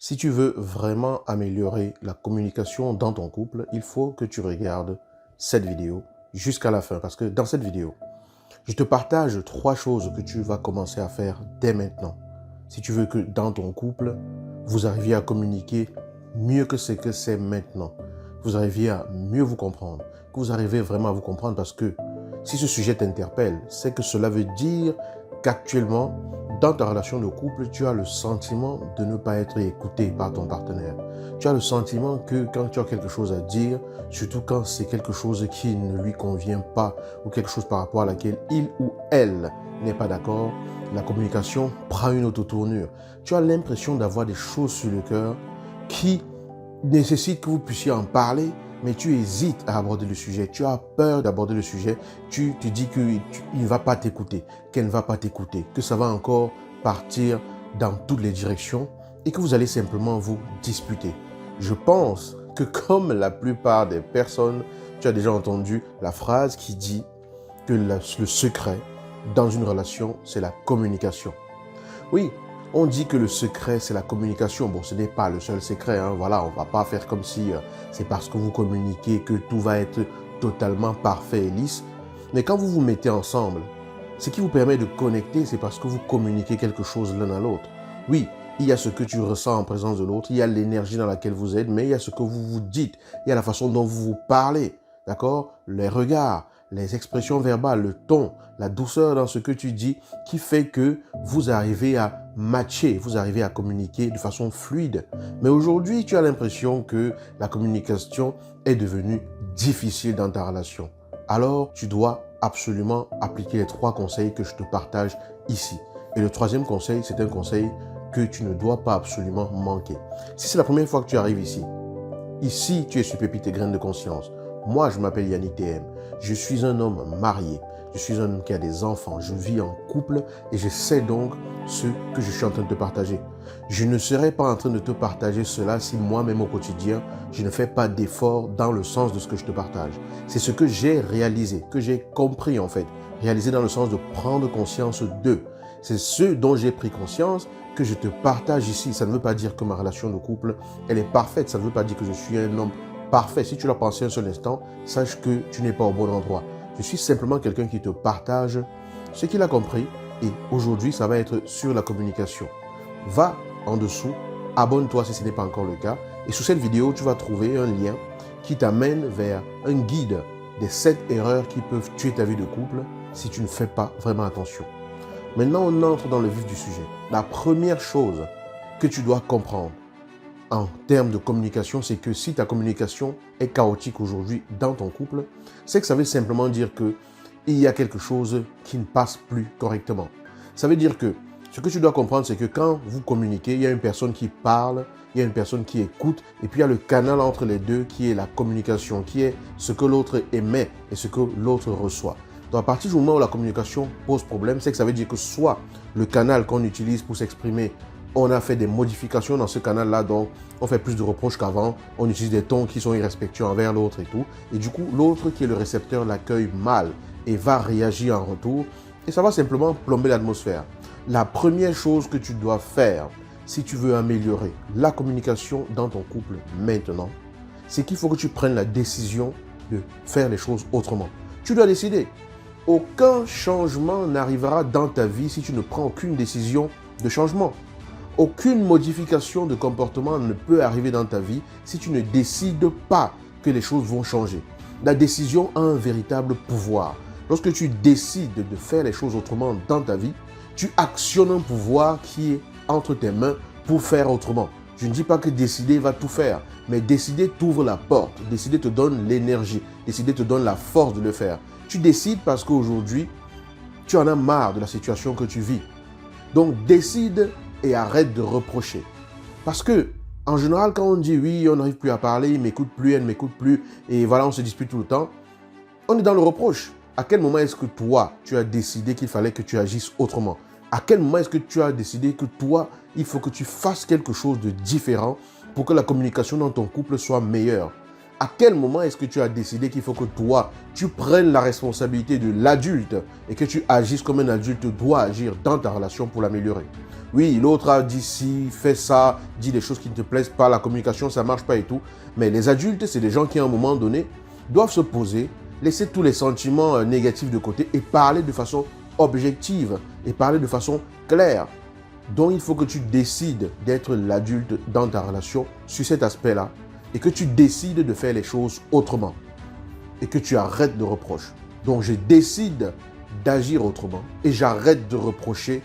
Si tu veux vraiment améliorer la communication dans ton couple, il faut que tu regardes cette vidéo jusqu'à la fin. Parce que dans cette vidéo, je te partage 3 choses que tu vas commencer à faire dès maintenant. Si tu veux que dans ton couple, vous arriviez à communiquer mieux que ce que c'est maintenant. Vous arriviez à mieux vous comprendre. Que vous arrivez vraiment à vous comprendre parce que si ce sujet t'interpelle, c'est que cela veut dire qu'actuellement, dans ta relation de couple, tu as le sentiment de ne pas être écouté par ton partenaire. Tu as le sentiment que quand tu as quelque chose à dire, surtout quand c'est quelque chose qui ne lui convient pas ou quelque chose par rapport à laquelle il ou elle n'est pas d'accord, la communication prend une autre tournure. Tu as l'impression d'avoir des choses sur le cœur qui nécessitent que vous puissiez en parler, mais tu hésites à aborder le sujet. Tu as peur d'aborder le sujet. Tu te dis qu'il ne va pas t'écouter, qu'elle ne va pas t'écouter, que ça va encore partir dans toutes les directions et que vous allez simplement vous disputer. Je pense que comme la plupart des personnes, tu as déjà entendu la phrase qui dit que le secret dans une relation, c'est la communication. Oui, on dit que le secret, c'est la communication. Bon, ce n'est pas le seul secret. Voilà, on ne va pas faire comme si c'est parce que vous communiquez que tout va être totalement parfait et lisse. Mais quand vous vous mettez ensemble, ce qui vous permet de connecter, c'est parce que vous communiquez quelque chose l'un à l'autre. Oui, il y a ce que tu ressens en présence de l'autre, il y a l'énergie dans laquelle vous êtes, mais il y a ce que vous vous dites, il y a la façon dont vous vous parlez, d'accord? Les regards, les expressions verbales, le ton, la douceur dans ce que tu dis qui fait que vous arrivez à matcher, vous arrivez à communiquer de façon fluide. Mais aujourd'hui, tu as l'impression que la communication est devenue difficile dans ta relation. Alors, tu dois absolument appliquer les 3 conseils que je te partage ici. Et le 3e conseil, c'est un conseil que tu ne dois pas absolument manquer. Si c'est la première fois que tu arrives ici tu es sur Pépite et Graines de Conscience. Moi, je m'appelle Yannick TM. Je suis un homme marié. Je suis un homme qui a des enfants. Je vis en couple et je sais donc ce que je suis en train de te partager. Je ne serais pas en train de te partager cela si moi-même au quotidien, je ne fais pas d'efforts dans le sens de ce que je te partage. C'est ce que j'ai réalisé, que j'ai compris en fait. Réalisé dans le sens de prendre conscience d'eux. C'est ce dont j'ai pris conscience que je te partage ici. Ça ne veut pas dire que ma relation de couple, elle est parfaite. Ça ne veut pas dire que je suis un homme parfait. Si tu l'as pensé un seul instant, sache que tu n'es pas au bon endroit. Je suis simplement quelqu'un qui te partage ce qu'il a compris et aujourd'hui, ça va être sur la communication. Va en dessous, abonne-toi si ce n'est pas encore le cas et sous cette vidéo, tu vas trouver un lien qui t'amène vers un guide des 7 erreurs qui peuvent tuer ta vie de couple si tu ne fais pas vraiment attention. Maintenant, on entre dans le vif du sujet. La première chose que tu dois comprendre en termes de communication, c'est que si ta communication est chaotique aujourd'hui dans ton couple, c'est que ça veut simplement dire qu'il y a quelque chose qui ne passe plus correctement. Ça veut dire que ce que tu dois comprendre, c'est que quand vous communiquez, il y a une personne qui parle, il y a une personne qui écoute, et puis il y a le canal entre les deux qui est la communication, qui est ce que l'autre émet et ce que l'autre reçoit. Donc à partir du moment où la communication pose problème, c'est que ça veut dire que soit le canal qu'on utilise pour s'exprimer, on a fait des modifications dans ce canal-là, donc on fait plus de reproches qu'avant, on utilise des tons qui sont irrespectueux envers l'autre et tout. Et du coup, l'autre qui est le récepteur l'accueille mal et va réagir en retour. Et ça va simplement plomber l'atmosphère. La première chose que tu dois faire si tu veux améliorer la communication dans ton couple maintenant, c'est qu'il faut que tu prennes la décision de faire les choses autrement. Tu dois décider. Aucun changement n'arrivera dans ta vie si tu ne prends aucune décision de changement. Aucune modification de comportement ne peut arriver dans ta vie si tu ne décides pas que les choses vont changer. La décision a un véritable pouvoir. Lorsque tu décides de faire les choses autrement dans ta vie, tu actionnes un pouvoir qui est entre tes mains pour faire autrement. Je ne dis pas que décider va tout faire, mais décider t'ouvre la porte. Décider te donne l'énergie. Décider te donne la force de le faire. Tu décides parce qu'aujourd'hui, tu en as marre de la situation que tu vis. Donc décide et arrête de reprocher. Parce que, en général, quand on dit oui, on n'arrive plus à parler, il ne m'écoute plus, elle ne m'écoute plus, et voilà, on se dispute tout le temps, on est dans le reproche. À quel moment est-ce que toi, tu as décidé qu'il fallait que tu agisses autrement? À quel moment est-ce que tu as décidé que toi, il faut que tu fasses quelque chose de différent pour que la communication dans ton couple soit meilleure? À quel moment est-ce que tu as décidé qu'il faut que toi, tu prennes la responsabilité de l'adulte et que tu agisses comme un adulte doit agir dans ta relation pour l'améliorer? Oui, l'autre a dit ci, fait ça, dit des choses qui ne te plaisent pas, la communication, ça ne marche pas et tout. Mais les adultes, c'est des gens qui, à un moment donné, doivent se poser, laisser tous les sentiments négatifs de côté et parler de façon objective et parler de façon claire. Donc, il faut que tu décides d'être l'adulte dans ta relation sur cet aspect-là et que tu décides de faire les choses autrement et que tu arrêtes de reprocher. Donc, je décide d'agir autrement et j'arrête de reprocher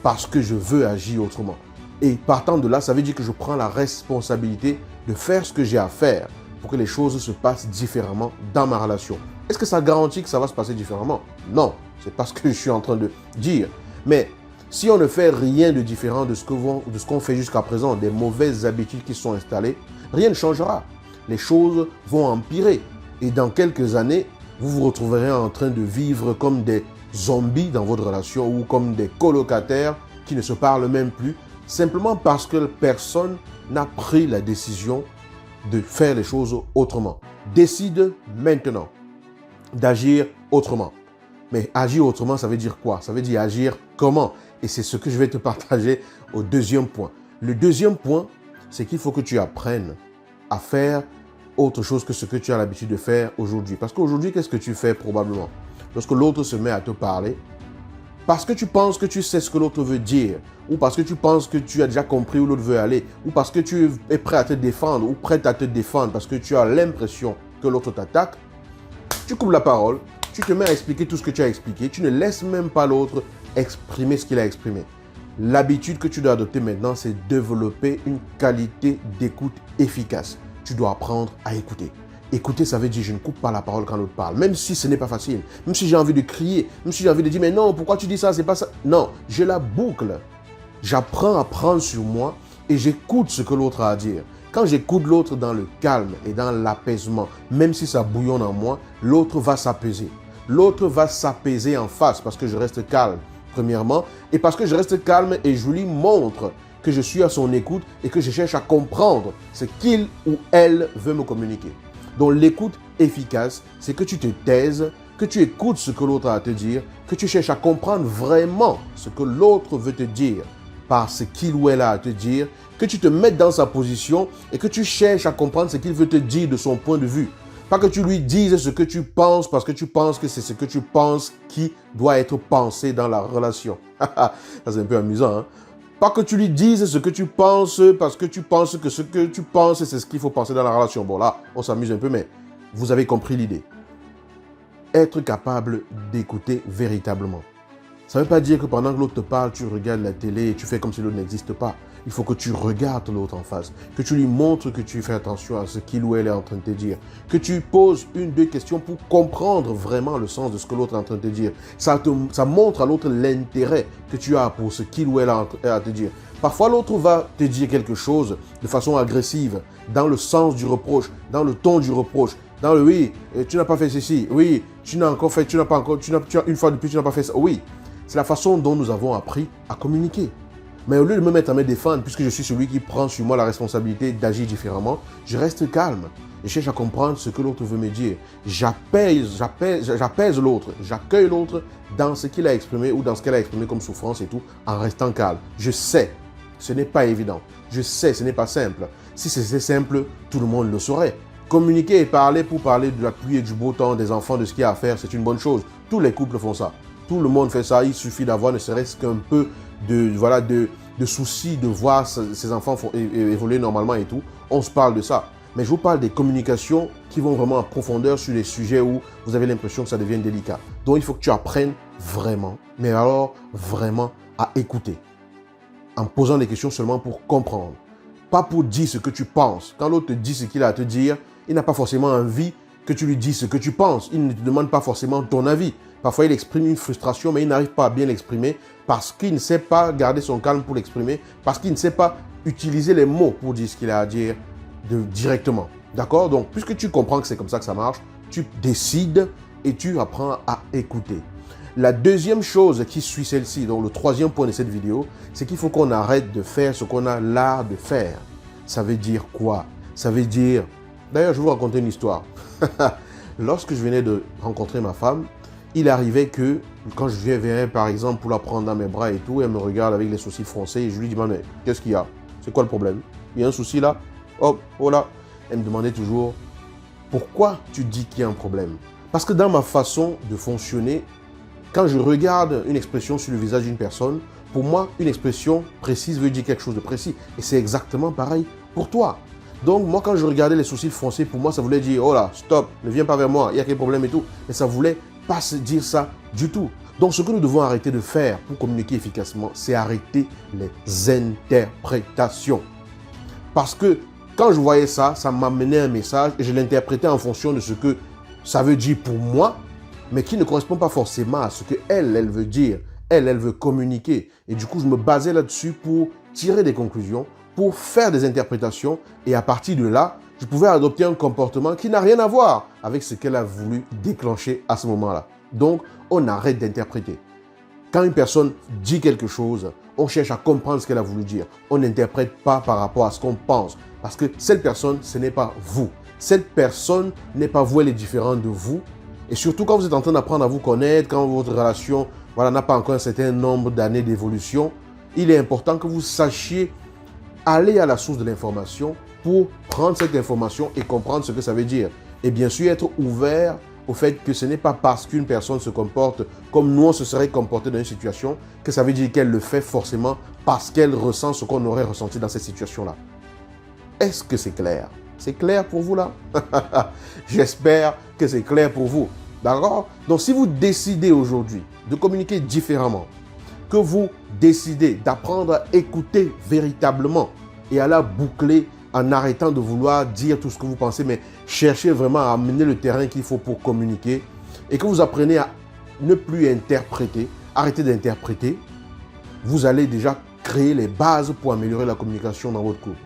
parce que je veux agir autrement. Et partant de là, ça veut dire que je prends la responsabilité de faire ce que j'ai à faire pour que les choses se passent différemment dans ma relation. Est-ce que ça garantit que ça va se passer différemment? Non, c'est pas ce que je suis en train de dire. Mais si on ne fait rien de différent de ce qu'on fait jusqu'à présent, des mauvaises habitudes qui sont installées, rien ne changera. Les choses vont empirer. Et dans quelques années, vous vous retrouverez en train de vivre comme des zombies dans votre relation ou comme des colocataires qui ne se parlent même plus, simplement parce que personne n'a pris la décision de faire les choses autrement. Décide maintenant d'agir autrement. Mais agir autrement, ça veut dire quoi? Ça veut dire agir comment? Et c'est ce que je vais te partager au deuxième point. Le deuxième point, c'est qu'il faut que tu apprennes à faire autre chose que ce que tu as l'habitude de faire aujourd'hui. Parce qu'aujourd'hui, qu'est-ce que tu fais probablement? Lorsque l'autre se met à te parler, parce que tu penses que tu sais ce que l'autre veut dire, ou parce que tu penses que tu as déjà compris où l'autre veut aller, ou parce que tu es prêt à te défendre, ou prête à te défendre, parce que tu as l'impression que l'autre t'attaque, tu coupes la parole, tu te mets à expliquer tout ce que tu as expliqué, tu ne laisses même pas l'autre exprimer ce qu'il a exprimé. L'habitude que tu dois adopter maintenant, c'est développer une qualité d'écoute efficace. Tu dois apprendre à écouter. Écouter, ça veut dire je ne coupe pas la parole quand l'autre parle, même si ce n'est pas facile, même si j'ai envie de crier, même si j'ai envie de dire mais non, pourquoi tu dis ça, c'est pas ça. Non, je la boucle. J'apprends à prendre sur moi et j'écoute ce que l'autre a à dire. Quand j'écoute l'autre dans le calme et dans l'apaisement, même si ça bouillonne en moi, l'autre va s'apaiser. L'autre va s'apaiser en face parce que je reste calme, premièrement, et parce que je reste calme et je lui montre que je suis à son écoute et que je cherche à comprendre ce qu'il ou elle veut me communiquer. Donc l'écoute efficace, c'est que tu te taises, que tu écoutes ce que l'autre a à te dire, que tu cherches à comprendre vraiment ce que l'autre veut te dire par ce qu'il ou elle a à te dire, que tu te mettes dans sa position et que tu cherches à comprendre ce qu'il veut te dire de son point de vue. Pas que tu lui dises ce que tu penses parce que tu penses que c'est ce que tu penses qui doit être pensé dans la relation. Ça c'est un peu amusant, hein? Pas que tu lui dises ce que tu penses parce que tu penses que ce que tu penses, c'est ce qu'il faut penser dans la relation. Bon là, on s'amuse un peu, mais vous avez compris l'idée. Être capable d'écouter véritablement. Ça ne veut pas dire que pendant que l'autre te parle, tu regardes la télé et tu fais comme si l'autre n'existe pas. Il faut que tu regardes l'autre en face, que tu lui montres que tu fais attention à ce qu'il ou elle est en train de te dire, que tu poses une, deux questions pour comprendre vraiment le sens de ce que l'autre est en train de te dire. Ça montre à l'autre l'intérêt que tu as pour ce qu'il ou elle a à te dire. Parfois, l'autre va te dire quelque chose de façon agressive, dans le sens du reproche, dans le ton du reproche, dans le oui, tu n'as pas fait ceci, oui, tu n'as encore fait, tu n'as pas encore, une fois de plus, tu n'as pas fait ça, oui. C'est la façon dont nous avons appris à communiquer. Mais au lieu de me mettre à me défendre, puisque je suis celui qui prend sur moi la responsabilité d'agir différemment, je reste calme. Je cherche à comprendre ce que l'autre veut me dire. J'apaise l'autre. J'accueille l'autre dans ce qu'il a exprimé ou dans ce qu'elle a exprimé comme souffrance et tout, en restant calme. Je sais, ce n'est pas évident. Je sais, ce n'est pas simple. Si c'était simple, tout le monde le saurait. Communiquer et parler pour parler de la pluie et du beau temps des enfants, de ce qu'il y a à faire, c'est une bonne chose. Tous les couples font ça. Tout le monde fait ça. Il suffit d'avoir ne serait-ce qu'un peu de soucis de voir ces enfants évoluer normalement et tout. On se parle de ça. Mais je vous parle des communications qui vont vraiment en profondeur sur les sujets où vous avez l'impression que ça devient délicat. Donc, il faut que tu apprennes vraiment, mais alors vraiment à écouter. En posant des questions seulement pour comprendre. Pas pour dire ce que tu penses. Quand l'autre te dit ce qu'il a à te dire, il n'a pas forcément envie que tu lui dises ce que tu penses. Il ne te demande pas forcément ton avis. Parfois, il exprime une frustration, mais il n'arrive pas à bien l'exprimer parce qu'il ne sait pas garder son calme pour l'exprimer, parce qu'il ne sait pas utiliser les mots pour dire ce qu'il a à dire directement. D'accord? Donc, puisque tu comprends que c'est comme ça que ça marche, tu décides et tu apprends à écouter. La deuxième chose qui suit celle-ci, donc le troisième point de cette vidéo, c'est qu'il faut qu'on arrête de faire ce qu'on a l'art de faire. Ça veut dire quoi? Ça veut dire D'ailleurs, je vais vous raconter une histoire. Lorsque je venais de rencontrer ma femme, il arrivait que quand je viens par exemple pour la prendre dans mes bras et tout, elle me regarde avec les sourcils froncés et je lui dis, mais qu'est-ce qu'il y a? C'est quoi le problème? Il y a un souci là? Hop, voilà. Elle me demandait toujours, pourquoi tu dis qu'il y a un problème? Parce que dans ma façon de fonctionner, quand je regarde une expression sur le visage d'une personne, pour moi, une expression précise veut dire quelque chose de précis. Et c'est exactement pareil pour toi. Donc, moi, quand je regardais les sourcils froncés, pour moi, ça voulait dire, oh là, stop, ne viens pas vers moi, il y a quel problème et tout. Mais ça voulait pas se dire ça du tout. Donc, ce que nous devons arrêter de faire pour communiquer efficacement, c'est arrêter les interprétations. Parce que quand je voyais ça, ça m'amenait un message et je l'interprétais en fonction de ce que ça veut dire pour moi, mais qui ne correspond pas forcément à ce qu'elle veut dire. Elle veut communiquer. Et du coup, je me basais là-dessus pour tirer des conclusions, pour faire des interprétations. Et à partir de là, je pouvais adopter un comportement qui n'a rien à voir avec ce qu'elle a voulu déclencher à ce moment-là. Donc, on arrête d'interpréter. Quand une personne dit quelque chose, on cherche à comprendre ce qu'elle a voulu dire. On n'interprète pas par rapport à ce qu'on pense. Parce que cette personne, ce n'est pas vous. Cette personne n'est pas vous, elle est différente de vous. Et surtout quand vous êtes en train d'apprendre à vous connaître, quand votre relation n'a pas encore un certain nombre d'années d'évolution, il est important que vous sachiez aller à la source de l'information pour prendre cette information et comprendre ce que ça veut dire. Et bien sûr, être ouvert au fait que ce n'est pas parce qu'une personne se comporte comme nous on se serait comporté dans une situation que ça veut dire qu'elle le fait forcément parce qu'elle ressent ce qu'on aurait ressenti dans cette situation-là. Est-ce que c'est clair? C'est clair pour vous là? J'espère que c'est clair pour vous. D'accord? Donc si vous décidez aujourd'hui de communiquer différemment, que vous décidez d'apprendre à écouter véritablement et à la boucler en arrêtant de vouloir dire tout ce que vous pensez, mais cherchez vraiment à amener le terrain qu'il faut pour communiquer et que vous apprenez à ne plus interpréter, arrêtez d'interpréter, vous allez déjà créer les bases pour améliorer la communication dans votre couple.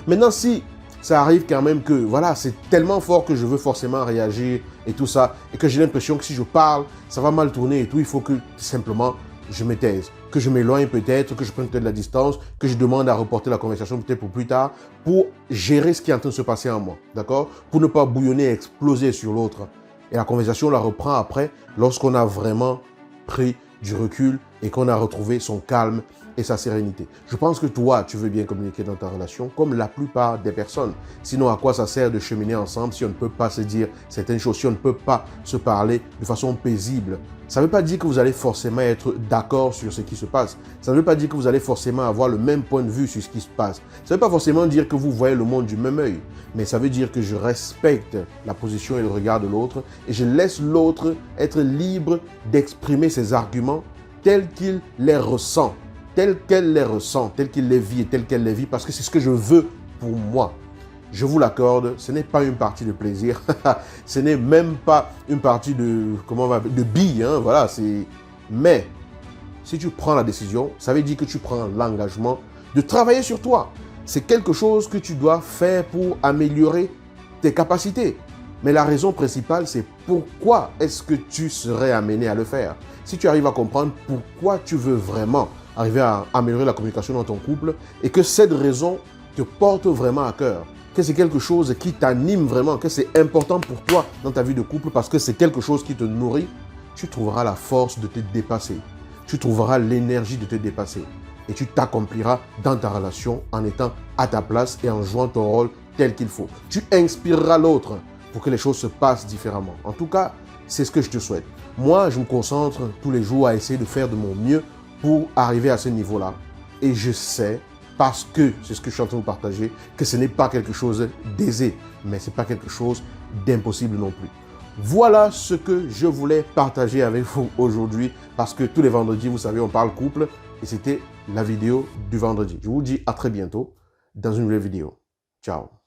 Maintenant, si ça arrive quand même que, voilà, c'est tellement fort que je veux forcément réagir et tout ça, et que j'ai l'impression que si je parle, ça va mal tourner et tout, il faut que simplement je me taise, que je m'éloigne peut-être, que je prenne peut-être de la distance, que je demande à reporter la conversation peut-être pour plus tard, pour gérer ce qui est en train de se passer en moi, d'accord? Pour ne pas bouillonner et exploser sur l'autre. Et la conversation, on la reprend après, lorsqu'on a vraiment pris du recul et qu'on a retrouvé son calme et sa sérénité. Je pense que toi, tu veux bien communiquer dans ta relation comme la plupart des personnes. Sinon, à quoi ça sert de cheminer ensemble si on ne peut pas se dire certaines choses, si on ne peut pas se parler de façon paisible? Ça ne veut pas dire que vous allez forcément être d'accord sur ce qui se passe. Ça ne veut pas dire que vous allez forcément avoir le même point de vue sur ce qui se passe. Ça ne veut pas forcément dire que vous voyez le monde du même œil. Mais ça veut dire que je respecte la position et le regard de l'autre et je laisse l'autre être libre d'exprimer ses arguments tels qu'il les ressent, tels qu'elle les ressent, tels qu'il les vit et tels qu'elle les vit, parce que c'est ce que je veux pour moi. Je vous l'accorde, ce n'est pas une partie de plaisir, ce n'est même pas une partie de, de billes, hein, voilà, mais si tu prends la décision, ça veut dire que tu prends l'engagement de travailler sur toi. C'est quelque chose que tu dois faire pour améliorer tes capacités. Mais la raison principale, c'est pourquoi est-ce que tu serais amené à le faire. Si tu arrives à comprendre pourquoi tu veux vraiment arriver à améliorer la communication dans ton couple et que cette raison te porte vraiment à cœur, que c'est quelque chose qui t'anime vraiment, que c'est important pour toi dans ta vie de couple parce que c'est quelque chose qui te nourrit, tu trouveras la force de te dépasser. Tu trouveras l'énergie de te dépasser. Et tu t'accompliras dans ta relation en étant à ta place et en jouant ton rôle tel qu'il faut. Tu inspireras l'autre pour que les choses se passent différemment. En tout cas, c'est ce que je te souhaite. Moi, je me concentre tous les jours à essayer de faire de mon mieux pour arriver à ce niveau-là. Et je sais, parce que c'est ce que je suis en train de partager, que ce n'est pas quelque chose d'aisé, mais ce n'est pas quelque chose d'impossible non plus. Voilà ce que je voulais partager avec vous aujourd'hui, parce que tous les vendredis, vous savez, on parle couple, et c'était la vidéo du vendredi. Je vous dis à très bientôt dans une nouvelle vidéo. Ciao.